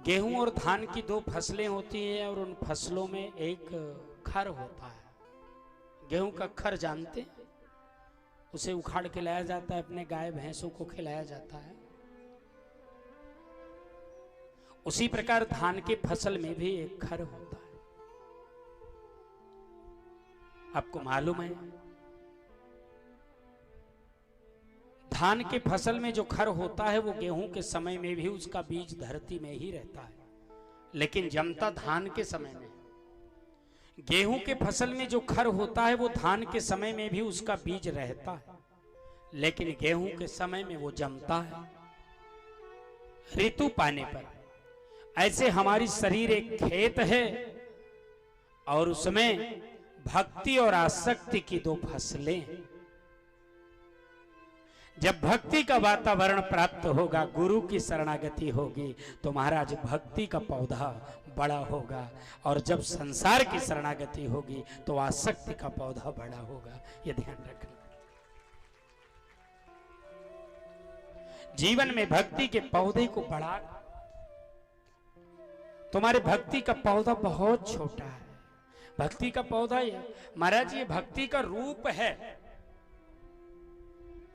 गेहूं और धान की दो फसलें होती हैं और उन फसलों में एक खर होता है। गेहूं का खर जानते हैं? उसे उखाड़ के लाया जाता है, अपने गाय भैंसों को खिलाया जाता है। उसी प्रकार धान की फसल में भी एक खर होता है। आपको मालूम है, धान के फसल में जो खर होता है वो गेहूं के समय में भी उसका बीज धरती में ही रहता है, लेकिन जमता धान के समय में। गेहूं के फसल में जो खर होता है वो धान के समय में भी उसका बीज रहता है, लेकिन गेहूं के समय में वो जमता है ऋतु पाने पर। ऐसे हमारी शरीर एक खेत है और उसमें भक्ति और आसक्ति की दो फसलें हैं। जब भक्ति का वातावरण प्राप्त होगा, गुरु की शरणागति होगी, तो महाराज भक्ति का पौधा बड़ा होगा, और जब संसार की शरणागति होगी तो आसक्ति का पौधा बड़ा होगा। यह ध्यान रखना। जीवन में भक्ति के पौधे को बढ़ा, तुम्हारे भक्ति का पौधा बहुत छोटा है। भक्ति का पौधा ये महाराज, ये भक्ति का रूप है।